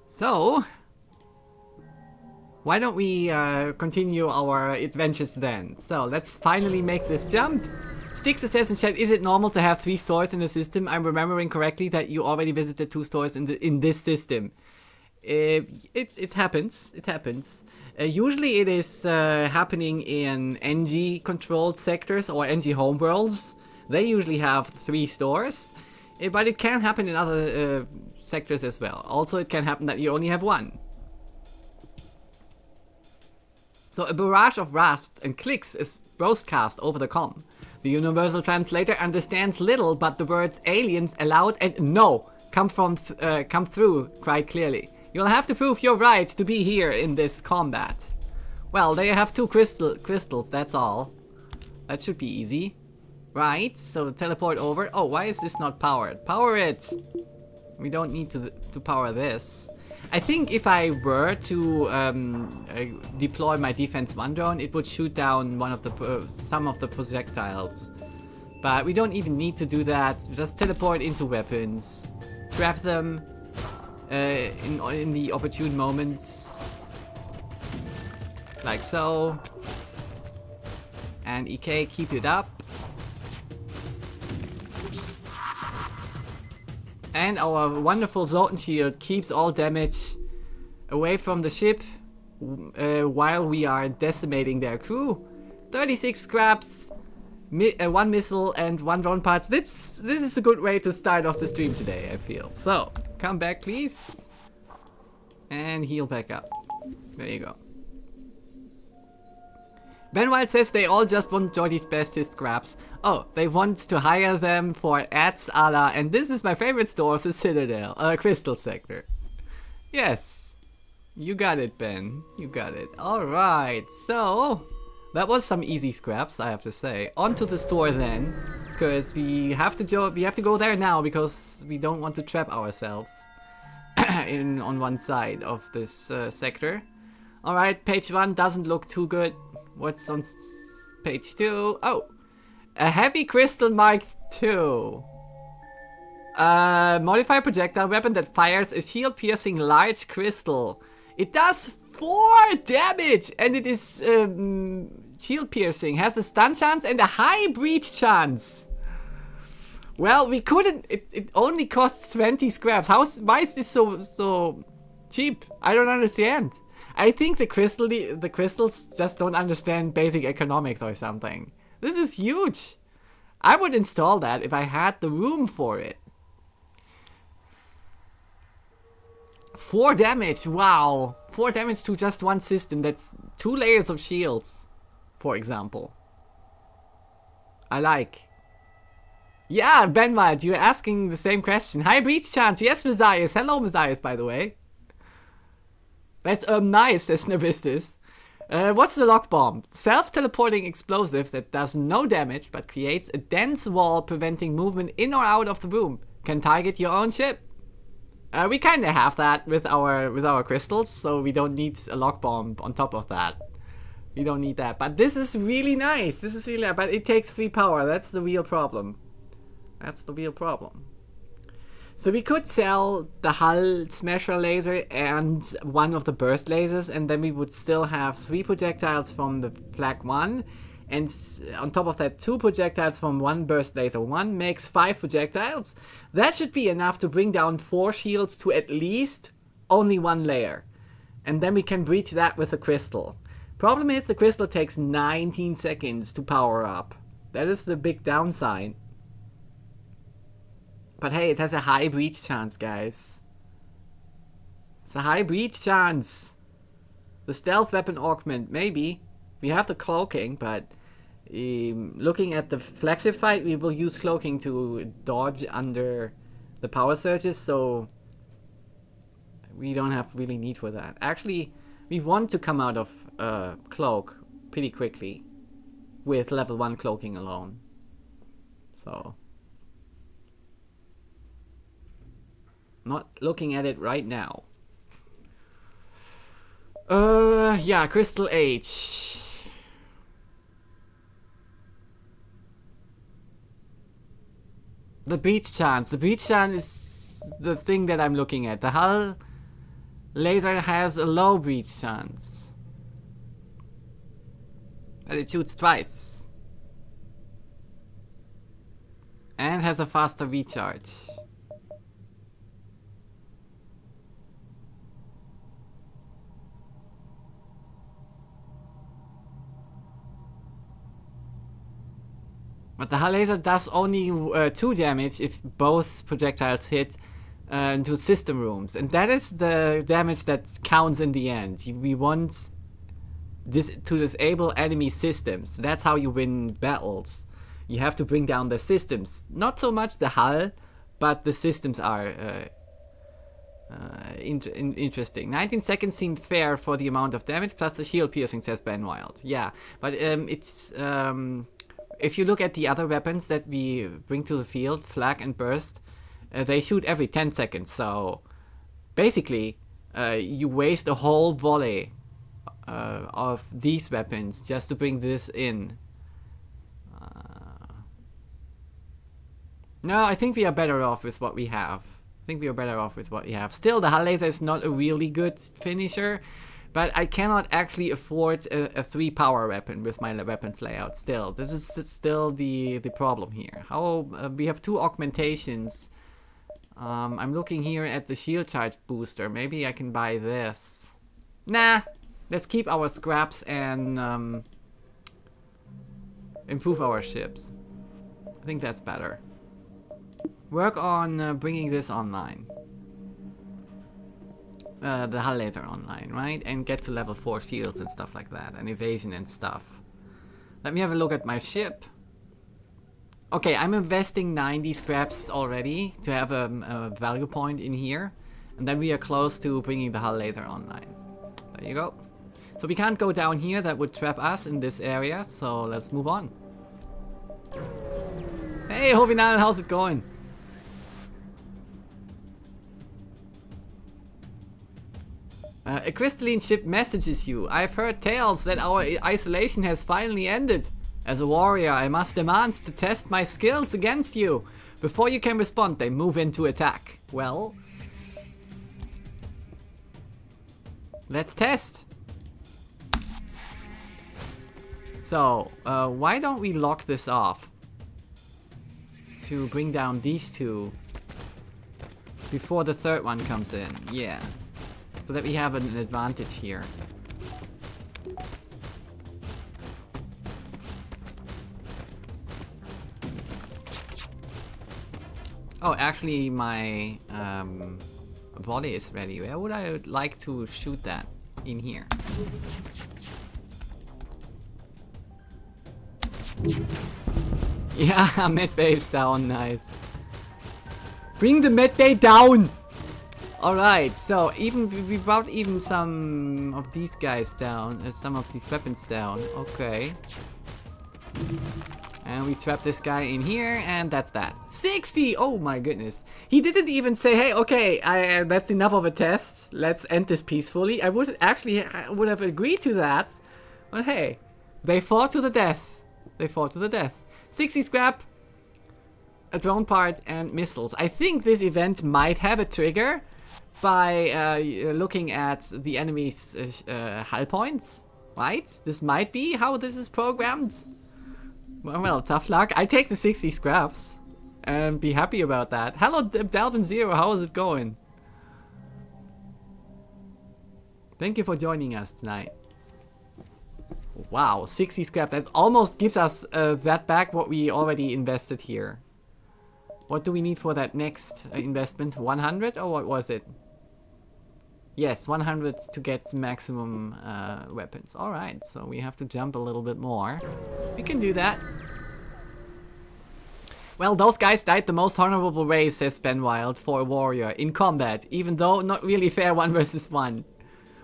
So, why don't we continue our adventures then? So, let's finally make this jump. Stixer says in chat, is it normal to have 3 stores in the system? I'm remembering correctly that you already visited 2 stores in this system. It happens. It happens. Usually it is happening in NG controlled sectors or NG homeworlds. They usually have 3 stores. But it can happen in other sectors as well. Also, it can happen that you only have 1. So a barrage of rasps and clicks is broadcast over the comm. The universal translator understands little, but the words aliens, allowed, and no come through quite clearly. You'll have to prove your right to be here in this combat. Well, they have 2 crystals, that's all. That should be easy. Right, so teleport over. Oh, why is this not powered? Power it! We don't need to power this. I think if I were to deploy my Defense 1 drone, it would shoot down some of the projectiles. But we don't even need to do that. Just teleport into weapons. Trap them in the opportune moments. Like so. And EK, keep it up. And our wonderful Zotan shield keeps all damage away from the ship while we are decimating their crew. 36 scraps, 1 missile and 1 drone parts. This is a good way to start off the stream today, I feel. So, come back please. And heal back up. There you go. Benwild says they all just want Jordy's bestest scraps. Oh, they want to hire them for ads a la, and this is my favorite store of the Citadel, Crystal Sector. Yes. You got it, Ben. You got it. Alright, so that was some easy scraps, I have to say. On to the store then, because we have to go there now because we don't want to trap ourselves on one side of this sector. Alright, page 1 doesn't look too good. What's on page 2? Oh! A heavy crystal Mark II. A modified projectile weapon that fires a shield-piercing large crystal. It does 4 damage! And it is shield-piercing. Has a stun chance and a high breach chance. Well, we couldn't... It only costs 20 scraps. Why is this so cheap? I don't understand. I think the crystals just don't understand basic economics or something. This is huge. I would install that if I had the room for it. 4 damage, wow. 4 damage to just one system. That's 2 layers of shields, for example. I like. Yeah, Benwild, you're asking the same question. High breach chance. Yes, Messias. Hello, Messias, by the way. That's nice, says Navistus. What's the lock bomb? Self-teleporting explosive that does no damage but creates a dense wall preventing movement in or out of the room. Can target your own ship. We kinda have that with our crystals, so we don't need a lock bomb on top of that. We don't need that. But this is really nice. This is really nice. But it takes 3 power. That's the real problem. That's the real problem. So we could sell the hull smasher laser and one of the burst lasers, and then we would still have 3 projectiles from the Flak 1, and on top of that 2 projectiles from 1 burst laser. 1 makes 5 projectiles. That should be enough to bring down 4 shields to at least only 1 layer. And then we can breach that with a crystal. Problem is the crystal takes 19 seconds to power up. That is the big downside. But hey, it has a high breach chance, guys. It's a high breach chance. The stealth weapon augment, maybe. We have the cloaking, but looking at the flagship fight, we will use cloaking to dodge under the power surges, so we don't have really need for that. Actually, we want to come out of cloak pretty quickly with level 1 cloaking alone. So... not looking at it right now. Yeah, Crystal Age. The breach chance. The breach chance is the thing that I'm looking at. The hull Laser has a low breach chance. But it shoots twice. And has a faster recharge. But the hull laser does only 2 damage if both projectiles hit into system rooms. And that is the damage that counts in the end. We want this to disable enemy systems. That's how you win battles. You have to bring down the systems. Not so much the hull, but the systems are interesting. 19 seconds seem fair for the amount of damage, plus the shield piercing, says Ben Wild. Yeah, but it's... if you look at the other weapons that we bring to the field, Flag and Burst, they shoot every 10 seconds. So basically, you waste a whole volley of these weapons just to bring this in. No, I think we are better off with what we have. Still, the hull laser is not a really good finisher. But I cannot actually afford a 3 power weapon with my weapons layout still. This is still the problem here. We have 2 augmentations. I'm looking here at the shield charge booster. Maybe I can buy this. Nah, let's keep our scraps and improve our ships. I think that's better. Work on bringing this online. The hull laser online, right? And get to level 4 shields and stuff like that, and evasion and stuff. Let me have a look at my ship. Okay, I'm investing 90 scraps already to have a value point in here, and then we are close to bringing the hull laser online. There you go. So we can't go down here, that would trap us in this area, so let's move on. Hey Hovinal, how's it going? A crystalline ship messages you. I've heard tales that our isolation has finally ended. As a warrior, I must demand to test my skills against you. Before you can respond, they move into attack. Well, let's test. So, why don't we lock this off? To bring down these 2 before the 3rd one comes in. Yeah. So that we have an advantage here. Oh, actually my volley is ready. Where would I like to shoot that? In here. Yeah, medbay is down, nice. Bring the medbay down! Alright, so we brought even some of these guys down, some of these weapons down. Okay. And we trap this guy in here, and that's that. 60! Oh my goodness. He didn't even say, hey, okay, that's enough of a test. Let's end this peacefully. I would have agreed to that. But hey, they fought to the death. 60 scrap, a drone part, and missiles. I think this event might have a trigger by looking at the enemy's hull points, right? This might be how this is programmed. Well, tough luck. I take the 60 scraps and be happy about that. Hello, Dalvin Zero, how is it going? Thank you for joining us tonight. Wow, 60 scrap. That almost gives us that back what we already invested here. What do we need for that next investment? 100 or what was it? Yes, 100 to get maximum weapons. Alright, so we have to jump a little bit more. We can do that. Well, those guys died the most honorable way, says Ben Wild, for a warrior in combat, even though not really fair 1 versus 1.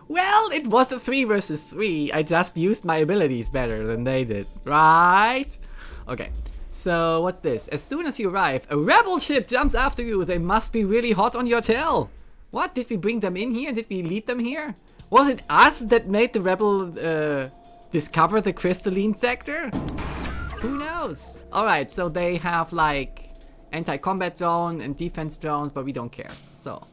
Well, it was a 3 versus 3. I just used my abilities better than they did, right? Okay. So, what's this? As soon as you arrive, a rebel ship jumps after you. They must be really hot on your tail. What? Did we bring them in here? Did we lead them here? Was it us that made the rebel discover the crystalline sector? Who knows? Alright, so they have like anti-combat drone and defense drones, but we don't care. So,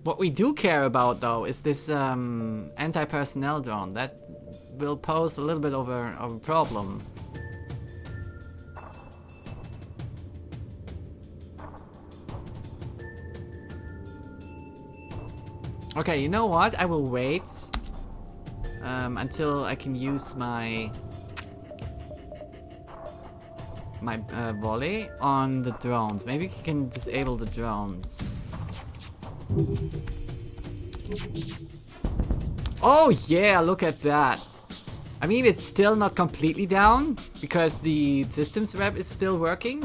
What we do care about, though, is this anti-personnel drone. That will pose a little bit of a problem. Okay, you know what? I will wait until I can use my volley on the drones. Maybe we can disable the drones. Oh yeah, look at that. I mean, it's still not completely down because the systems rep is still working,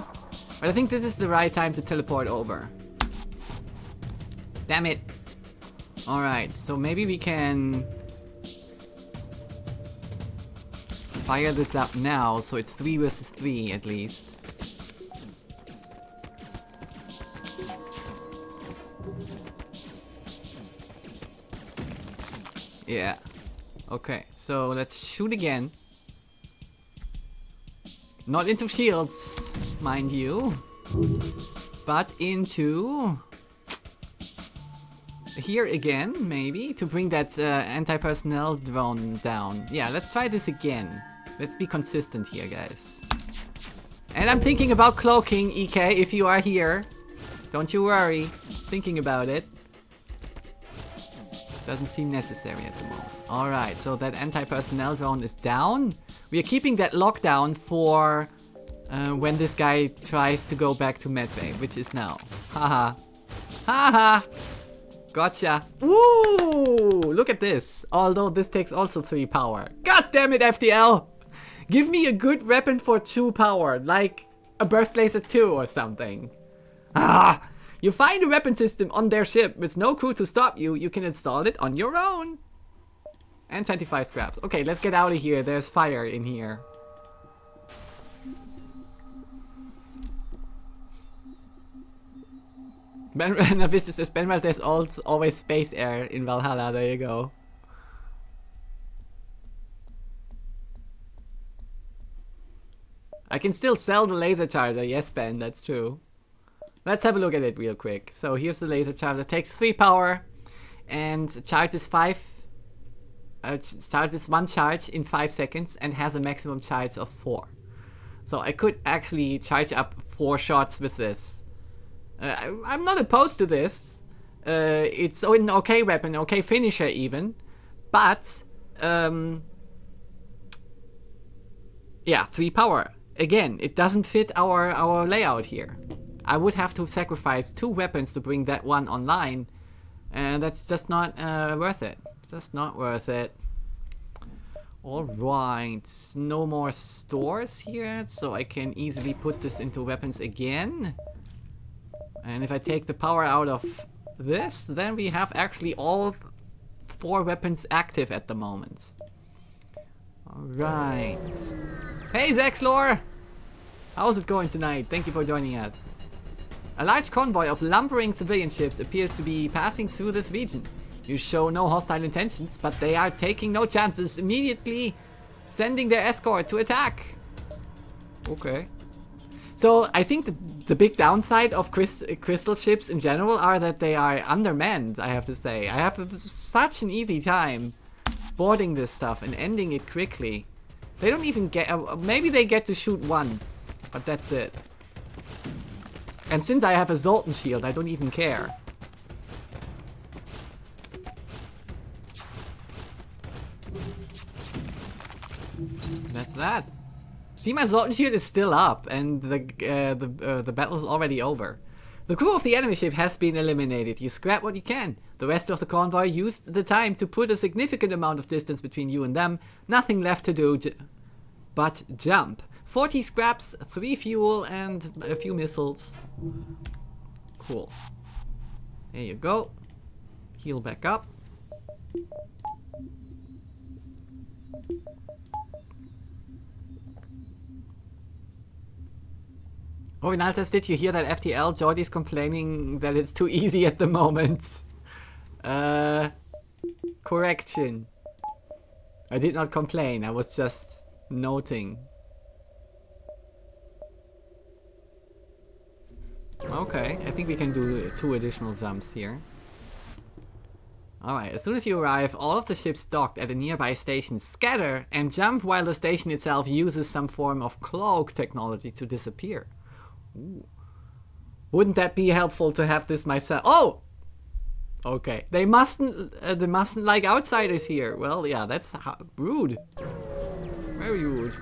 but I think this is the right time to teleport over. Damn it. Alright, so maybe we can fire this up now, so it's 3 versus 3 at least. Yeah. Okay, so let's shoot again. Not into shields, mind you, but into here again, maybe, to bring that anti-personnel drone down. Yeah, let's try this again. Let's be consistent here, guys. And I'm thinking about cloaking, EK, if you are here. Don't you worry. Thinking about it. Doesn't seem necessary at the moment. Alright, so that anti-personnel drone is down. We are keeping that lockdown for when this guy tries to go back to medbay, which is now. Haha. Haha! Gotcha. Woo! Look at this. Although this takes also 3 power. God damn it, FTL! Give me a good weapon for 2 power, like a burst laser 2 or something. Ah! You find a weapon system on their ship with no crew to stop you, you can install it on your own. And 25 scraps. Okay, let's get out of here. There's fire in here. Ben Navis says, Benwell, there's always space air in Valhalla. There you go. I can still sell the laser charger. Yes, Ben, that's true. Let's have a look at it real quick. So here's the laser charger. Takes 3 power and charges 5. Charges 1 charge in 5 seconds and has a maximum charge of 4. So I could actually charge up 4 shots with this. I'm not opposed to this. It's an okay weapon, okay finisher even. But yeah, 3 power. Again, it doesn't fit our layout here. I would have to sacrifice 2 weapons to bring that one online, and that's just not worth it. Just not worth it. Alright, no more stores here, so I can easily put this into weapons again. And if I take the power out of this, then we have actually all 4 weapons active at the moment. Alright. Hey Zexlor! How's it going tonight? Thank you for joining us. A large convoy of lumbering civilian ships appears to be passing through this region. You show no hostile intentions, but they are taking no chances, immediately sending their escort to attack. Okay. So I think the big downside of crystal ships in general are that they are undermanned, I have to say. I have such an easy time boarding this stuff and ending it quickly. They don't even get... maybe they get to shoot once, but that's it. And since I have a Zoltan shield, I don't even care. That's that. See, my Zoltan shield is still up, and the battle is already over. The crew of the enemy ship has been eliminated. You scrap what you can. The rest of the convoy used the time to put a significant amount of distance between you and them. Nothing left to do but jump. 40 scraps, 3 fuel, and a few missiles. Cool. There you go. Heal back up. Oh, Vinal says, did you hear that FTL? Jordy's complaining that it's too easy at the moment. Correction. I did not complain, I was just noting. Okay, I think we can do 2 additional jumps here. Alright, as soon as you arrive, all of the ships docked at a nearby station scatter and jump while the station itself uses some form of cloak technology to disappear. Ooh. Wouldn't that be helpful to have this myself? Oh! Okay, they mustn't like outsiders here. Well, yeah, that's rude. Very rude.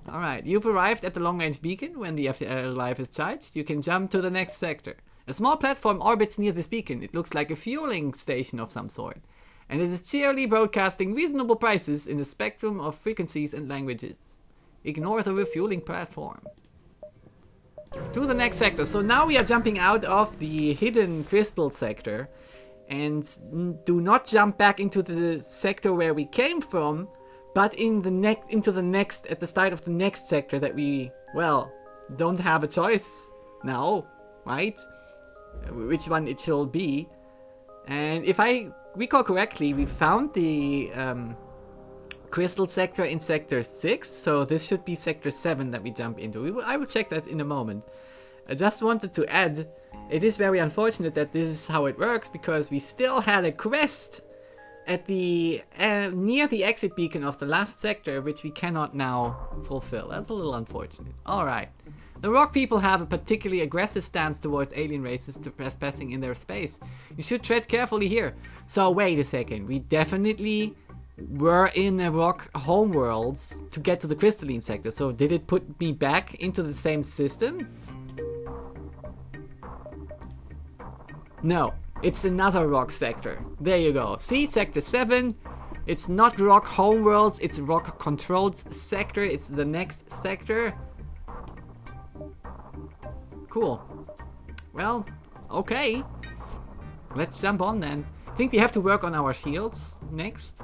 Alright, you've arrived at the long-range beacon. When the FTL life is charged, you can jump to the next sector. A small platform orbits near this beacon. It looks like a fueling station of some sort. And it is cheerily broadcasting reasonable prices in a spectrum of frequencies and languages. Ignore the refueling platform. To the next sector. So now we are jumping out of the hidden crystal sector. And do not jump back into the sector where we came from. But into the next, at the start of the next sector that we, well, don't have a choice now, right? Which one it shall be. And if I recall correctly, we found the crystal sector in sector 6, so this should be sector 7 that we jump into. I will check that in a moment. I just wanted to add, it is very unfortunate that this is how it works, because we still had a quest at the near the exit beacon of the last sector, which we cannot now fulfill. That's a little unfortunate. Alright. The rock people have a particularly aggressive stance towards alien races trespassing in their space. You should tread carefully here. So wait a second. We definitely were in a rock homeworlds to get to the crystalline sector. So did it put me back into the same system? No. It's another rock sector. There you go. See, sector 7. It's not rock homeworlds, it's rock controlled sector. It's the next sector. Cool. Well, okay. Let's jump on then. I think we have to work on our shields next.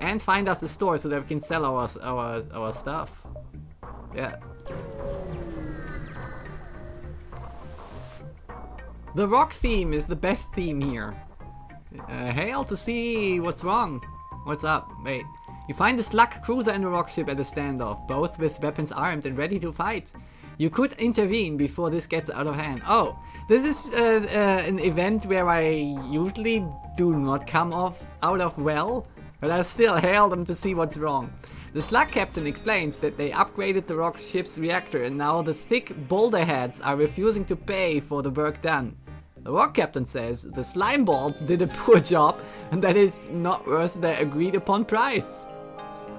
And find us a store so that we can sell our stuff. Yeah. The rock theme is the best theme here. Hail to see what's wrong. What's up? Wait. You find the slug cruiser and the rock ship at a standoff, both with weapons armed and ready to fight. You could intervene before this gets out of hand. Oh, this is an event where I usually do not come out of well, but I still hail them to see what's wrong. The slug captain explains that they upgraded the rock ship's reactor and now the thick boulder heads are refusing to pay for the work done. The rock captain says the slime balls did a poor job and that it's not worth their agreed upon price.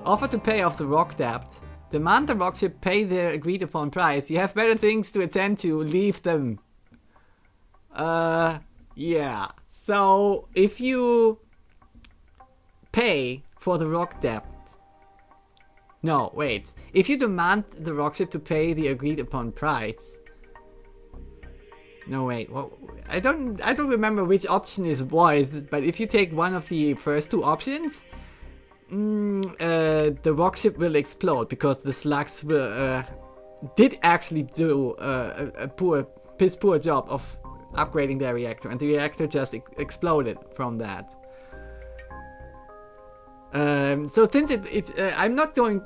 Offer to pay off the rock debt. Demand the rock ship pay their agreed upon price. You have better things to attend to. Leave them. Yeah. So, if you pay for the rock debt. No, wait. If you demand the rock ship to pay the agreed upon price. No, wait. Well, I don't remember which option it was, but if you take one of the first 2 options, the rock ship will explode because the slugs will, did actually do a piss poor job of upgrading their reactor, and the reactor just exploded from that. So since I'm not going,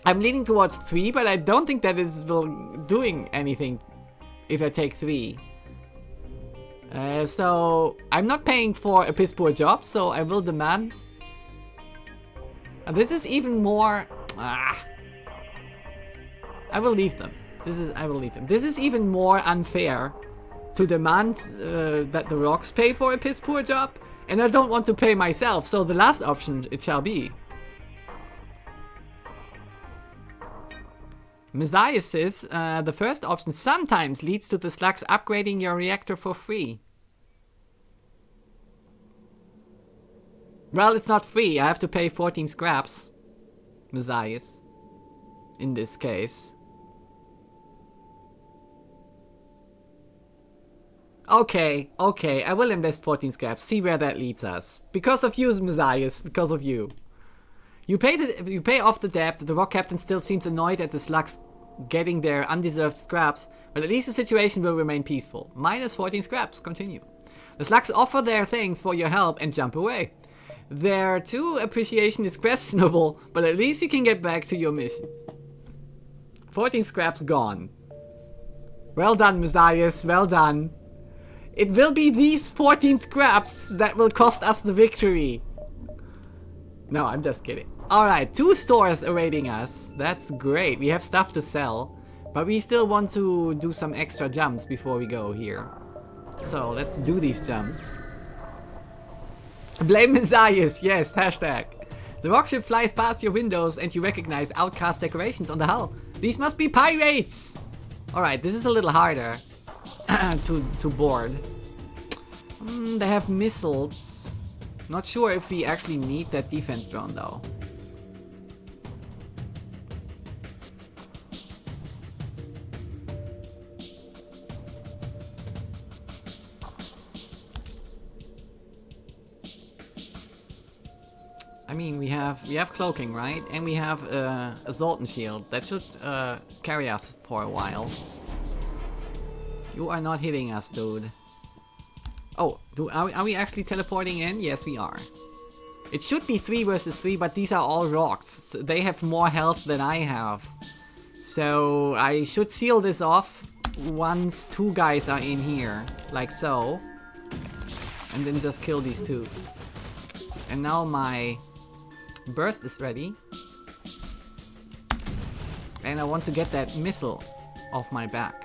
I'm leaning towards 3, but I don't think that is doing anything if I take 3. So I'm not paying for a piss poor job, so I will demand. And this is even more. I will leave them. I will leave them. This is even more unfair to demand that the rocks pay for a piss poor job, and I don't want to pay myself. So the last option it shall be. Messiah says, the first option sometimes leads to the slugs upgrading your reactor for free. Well, it's not free. I have to pay 14 scraps. Messiahs. In this case. Okay, I will invest 14 scraps. See where that leads us. Because of you, Messiahs. Because of you. You pay off the debt. The rock captain still seems annoyed at the slugs getting their undeserved scraps, but at least the situation will remain peaceful. Minus 14 scraps. Continue. The slugs offer their thanks for your help and jump away. Their true appreciation is questionable, but at least you can get back to your mission. 14 scraps gone. Well done, Messias. Well done. It will be these 14 scraps that will cost us the victory. No, I'm just kidding. Alright, 2 stores awaiting us. That's great. We have stuff to sell. But we still want to do some extra jumps before we go here. So, let's do these jumps. Blame Messias. Yes, hashtag. The rockship flies past your windows and you recognize outcast decorations on the hull. These must be pirates! Alright, this is a little harder to board. They have missiles. Not sure if we actually need that defense drone though. I mean, we have cloaking, right? And we have a Zoltan shield. That should carry us for a while. You are not hitting us, dude. Oh, are we actually teleporting in? Yes, we are. It should be 3 versus 3, but these are all rocks. So they have more health than I have. So I should seal this off once 2 guys are in here. Like so. And then just kill these 2. And now my burst is ready. And I want to get that missile off my back.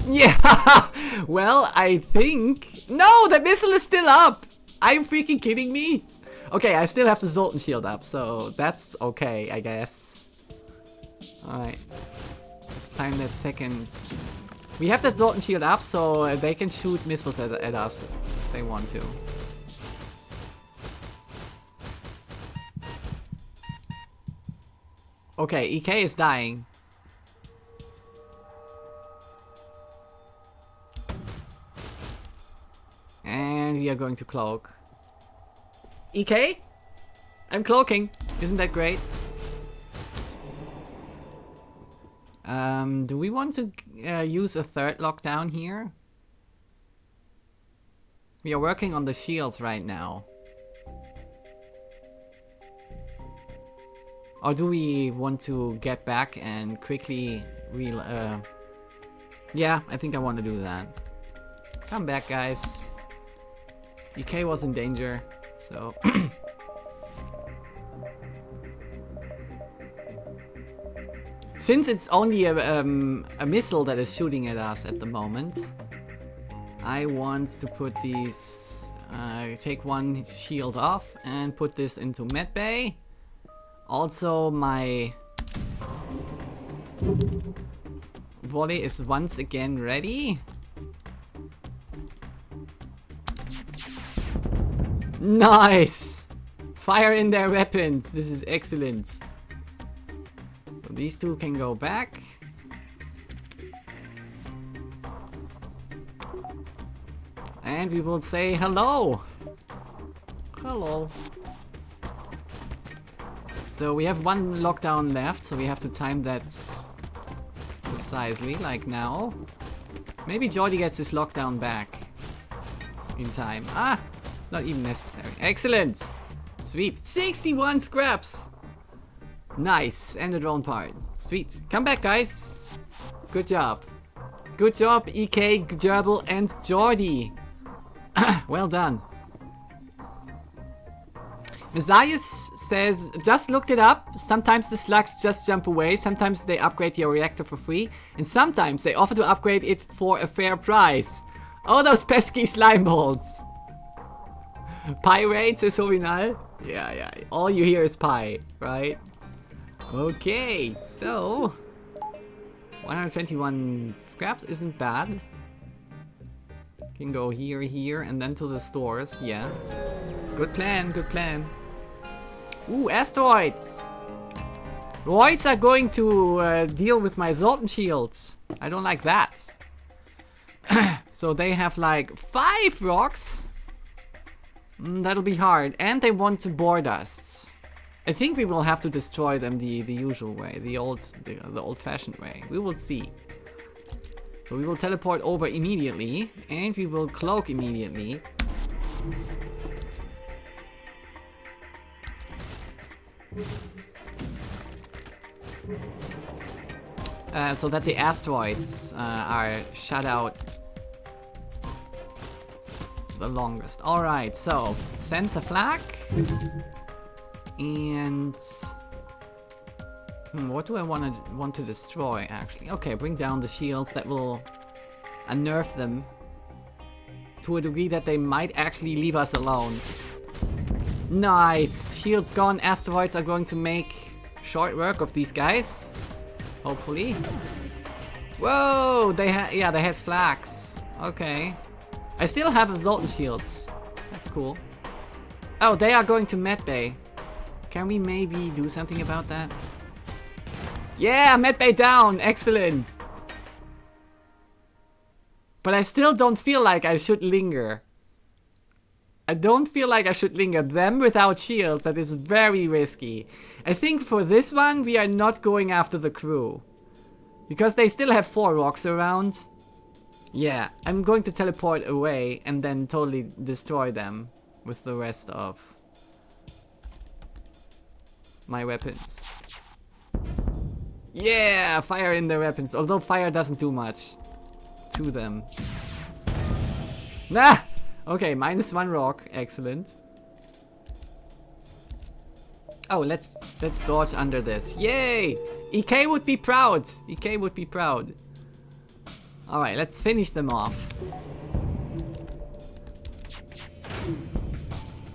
Yeah! Well, I think... No! The missile is still up! Are you freaking kidding me? Okay, I still have the Zoltan shield up, so that's okay, I guess. Alright. Let's time that second. We have that Zoltan shield up, so they can shoot missiles at us if they want to. Okay, EK is dying. And we are going to cloak. EK? I'm cloaking. Isn't that great? Do we want to use a 3rd lockdown here? We are working on the shields right now. Or do we want to get back and quickly yeah, I think I want to do that. Come back, guys. EK was in danger, so... Since it's only a missile that is shooting at us at the moment, I want to put these... take 1 shield off and put this into medbay. Also, my volley is once again ready. Nice! Fire in their weapons. This is excellent. So these 2 can go back. And we will say hello. Hello. So we have 1 lockdown left, so we have to time that precisely, like now. Maybe Jordi gets his lockdown back in time. Ah! It's not even necessary. Excellent! Sweet. 61 scraps! Nice. And the drone part. Sweet. Come back, guys. Good job. Good job, EK, Gerbil, and Jordi. Well done. Messias says, just looked it up. Sometimes the slugs just jump away. Sometimes they upgrade your reactor for free. And sometimes they offer to upgrade it for a fair price. Oh, those pesky slime balls. Pirates is Hovinal? Yeah. All you hear is pie, right? Okay, so... 121 scraps isn't bad. Can go here, and then to the stores, yeah. Good plan, good plan. Ooh, asteroids! Roids are going to deal with my Zoltan shields. I don't like that. So they have like 5 rocks. That'll be hard. And they want to board us. I think we will have to destroy them the usual way, the old-fashioned way. We will see. So we will teleport over immediately, and we will cloak immediately. So that the asteroids are shut out the longest. Alright, so send the flag. And what do I want to destroy actually? Okay, bring down the shields. That will unnerve them to a degree that they might actually leave us alone. Nice! Shields gone. Asteroids are going to make short work of these guys. Hopefully. Whoa! They had flags. Okay. I still have Zoltan shields. That's cool. Oh, they are going to medbay. Can we maybe do something about that? Yeah, medbay down! Excellent! But I still don't feel like I should linger. I don't feel like I should linger. Them without shields, that is very risky. I think for this one, we are not going after the crew. Because they still have 4 rocks around. Yeah, I'm going to teleport away and then totally destroy them with the rest of my weapons. Yeah, fire in their weapons. Although fire doesn't do much to them. Nah! Okay, -1 rock. Excellent. Oh, let's dodge under this. Yay! EK would be proud. EK would be proud. Alright, let's finish them off.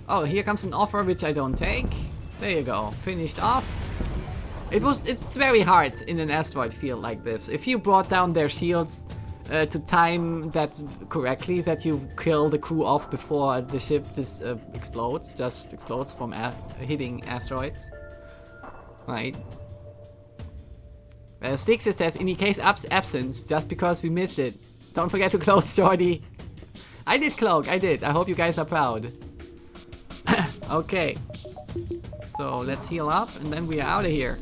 Oh, here comes an offer which I don't take. There you go. Finished off. It's very hard in an asteroid field like this. If you brought down their shields to time that correctly, that you kill the crew off before the ship just explodes from hitting asteroids. Right. Six, it says, in the case absence, just because we missed it. Don't forget to close, Jordy. I did cloak, I did. I hope you guys are proud. Okay. So let's heal up and then we are out of here.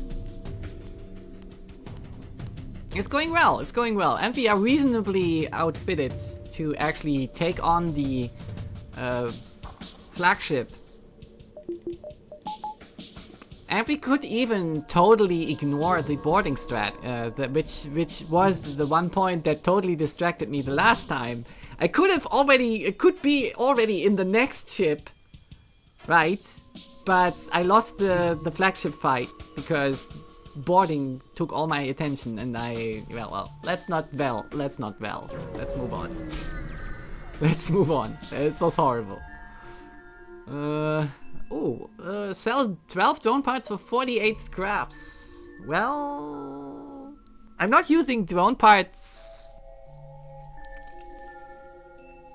It's going well, it's going well. And we are reasonably outfitted to actually take on the flagship. And we could even totally ignore the boarding strat, which was the one point that totally distracted me the last time. It could be already in the next ship, right? But I lost the flagship fight because boarding took all my attention, and well, let's not let's move on. Let's move on. It was horrible. Sell 12 drone parts for 48 scraps. Well, I'm not using drone parts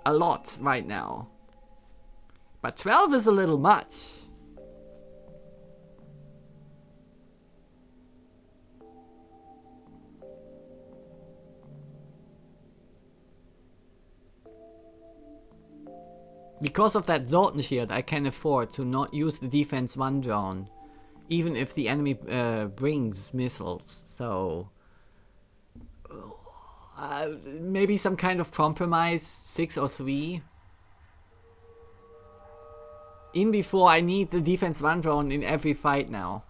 a lot right now, but 12 is a little much. Because of that Zoltan shield, I can afford to not use the defense 1 drone, even if the enemy brings missiles. So maybe some kind of compromise, 6 or 3. Even before I need the defense 1 drone in every fight now.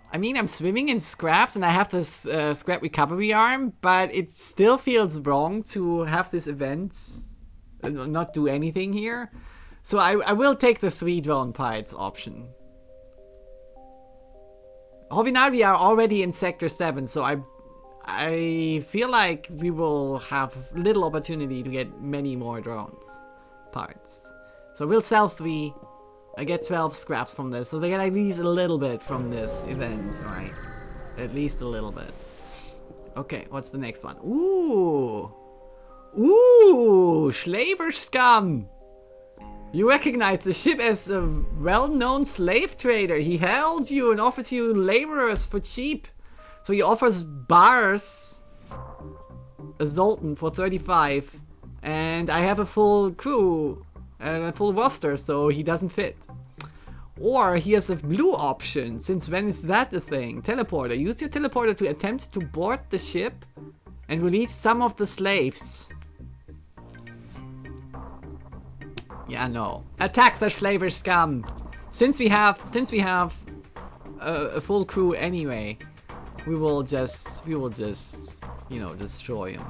I mean, I'm swimming in scraps and I have this scrap recovery arm, but it still feels wrong to have this event not do anything here. So I will take the 3 drone parts option. Now we are already in Sector 7, so I feel like we will have little opportunity to get many more drones parts. So we'll sell 3. I get 12 scraps from this, so they get at least a little bit from this event, right? At least a little bit. Okay, what's the next one? Ooh! Ooh! Slaver scum! You recognize the ship as a well-known slave trader. He hails you and offers you laborers for cheap. So he offers Bars, a Zoltan, for 35. And I have a full crew and a full roster, so he doesn't fit. Or he has a blue option. Since when is that a thing? Teleporter. Use your teleporter to attempt to board the ship and release some of the slaves. Yeah, no. Attack the slaver scum. Since we have a full crew anyway, we will just you know, destroy him.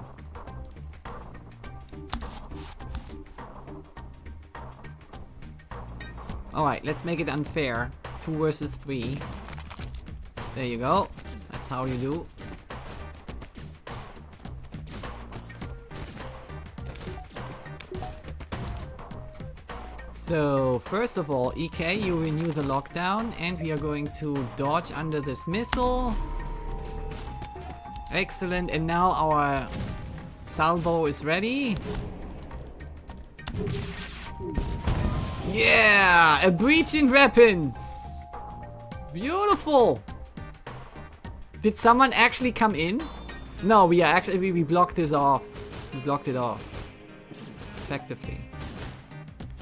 Alright, let's make it unfair. 2 versus 3. There you go. That's how you do. So, first of all, EK, you renew the lockdown, and we are going to dodge under this missile. Excellent, and now our salvo is ready. Yeah! A breach in weapons! Beautiful! Did someone actually come in? No, we blocked this off. We blocked it off. Effectively.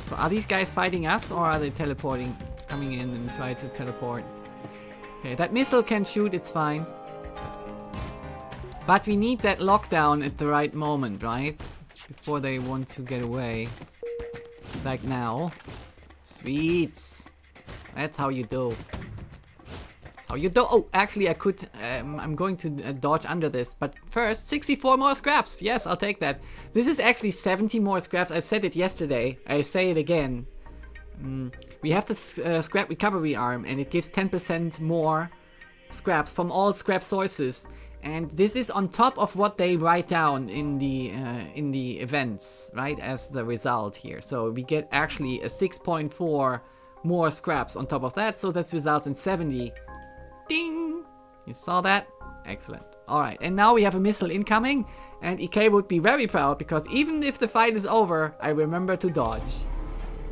So are these guys fighting us, or are they teleporting? Coming in and try to teleport. Okay, that missile can shoot, it's fine. But we need that lockdown at the right moment, right? Before they want to get away. Like now. Sweet. That's how you do. How you do. Oh, actually I could, I'm going to dodge under this. But first, 64 more scraps. Yes, I'll take that. This is actually 70 more scraps. I said it yesterday. I say it again. We have the scrap recovery arm, and it gives 10% more scraps from all scrap sources. And this is on top of what they write down in the events, right, as the result here. So we get actually a 6.4 more scraps on top of that, so that results in 70. Ding! You saw that? Excellent. Alright, and now we have a missile incoming, and EK would be very proud, because even if the fight is over, I remember to dodge.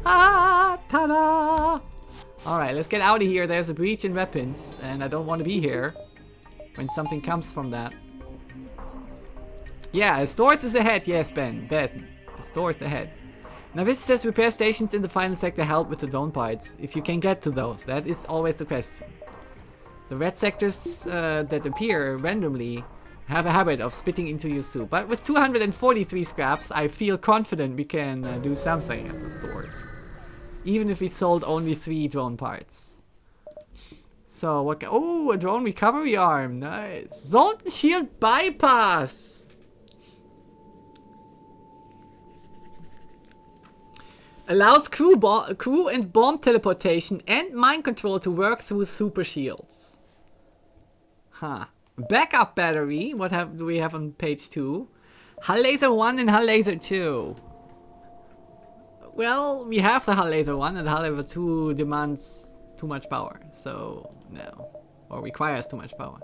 Ah, ta-da! Alright, let's get out of here. There's a breach in weapons, and I don't want to be here when something comes from that. Yeah, stores is ahead. Yes, Ben. The stores ahead. Now this says repair stations in the final sector help with the drone parts. If you can get to those, that is always the question. The red sectors that appear randomly have a habit of spitting into your soup. But with 243 scraps, I feel confident we can do something at the stores. Even if we sold only 3 drone parts. So what? Oh, a drone recovery arm. Nice. Zoltan shield bypass. Allows crew and bomb teleportation and mind control to work through super shields. Huh. Backup battery. What do we have on page 2? Hull laser 1 and hull laser 2. Well, we have the hull laser 1, and the hull laser 2 demands too much power, so no. Or requires too much power.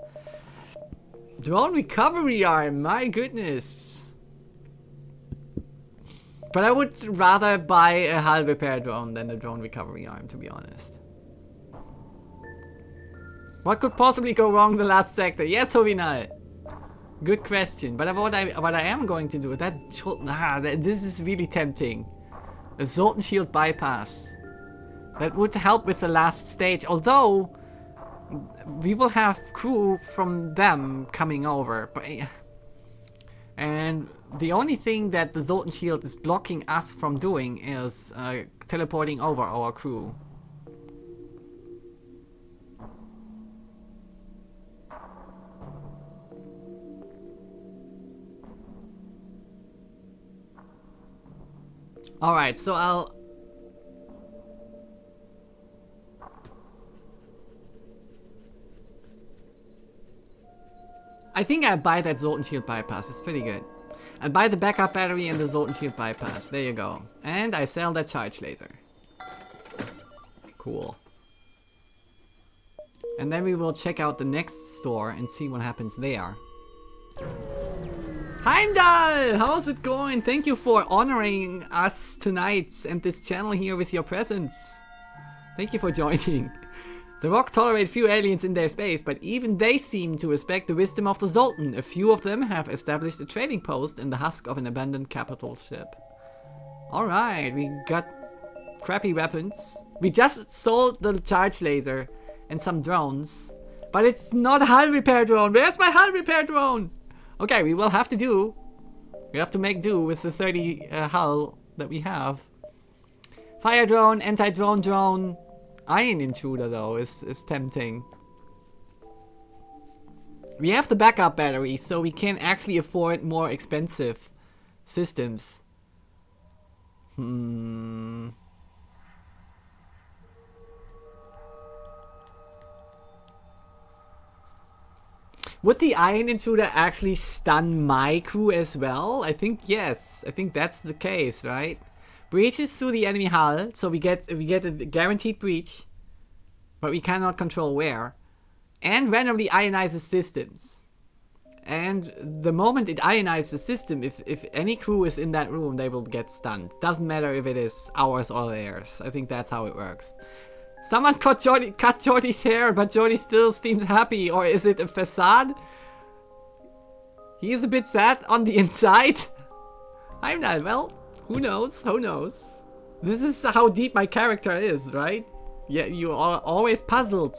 Drone recovery arm, my goodness. But I would rather buy a hull repair drone than a drone recovery arm, to be honest. What could possibly go wrong in the last sector? Yes, Hovinal. Good question. But what I am going to do, this is really tempting. A Zoltan shield bypass. That would help with the last stage, although we will have crew from them coming over. And the only thing that the Zoltan shield is blocking us from doing is teleporting over our crew. Alright, so I think I buy that Zoltan shield bypass, it's pretty good. I buy the backup battery and the Zoltan shield bypass, there you go. And I sell that charge laser. Cool. And then we will check out the next store and see what happens there. Heimdall! How's it going? Thank you for honoring us tonight and this channel here with your presence. Thank you for joining. The Rock tolerate few aliens in their space, but even they seem to respect the wisdom of the Zoltan. A few of them have established a trading post in the husk of an abandoned capital ship. Alright, we got crappy weapons. We just sold the charge laser and some drones. But it's not a hull repair drone. Where's my hull repair drone? Okay, we will have to do. We have to make do with the 30 hull that we have. Fire drone, anti-drone drone. Ion intruder though is tempting. We have the backup battery, so we can actually afford more expensive systems. Would the ion intruder actually stun my crew as well? I think yes. I think that's the case, right? Breaches through the enemy hull, so we get a guaranteed breach, but we cannot control where. And randomly ionizes systems. And the moment it ionizes the system, if any crew is in that room, they will get stunned. Doesn't matter if it is ours or theirs. I think that's how it works. Someone cut Jordy's hair, but Jordy still seems happy. Or is it a facade? He is a bit sad on the inside. I'm not, well, who knows? Who knows? This is how deep my character is, right? Yeah, you are always puzzled.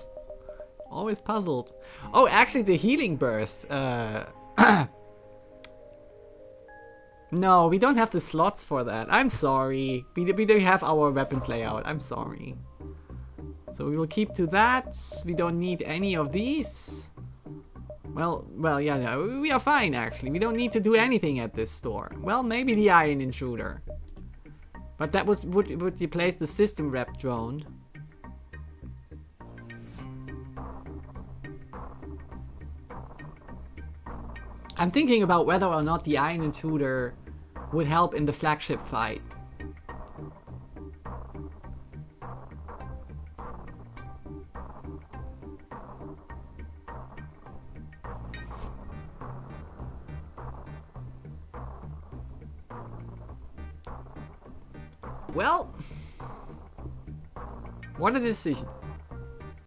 Always puzzled. Oh, actually the healing burst. No, we don't have the slots for that. I'm sorry. We don't have our weapons layout. I'm sorry. So we will keep to that. We don't need any of these. Well, yeah, no, we are fine actually. We don't need to do anything at this store. Well, maybe the iron intruder. But that would replace the system rep drone. I'm thinking about whether or not the iron intruder would help in the flagship fight. Well, what a decision.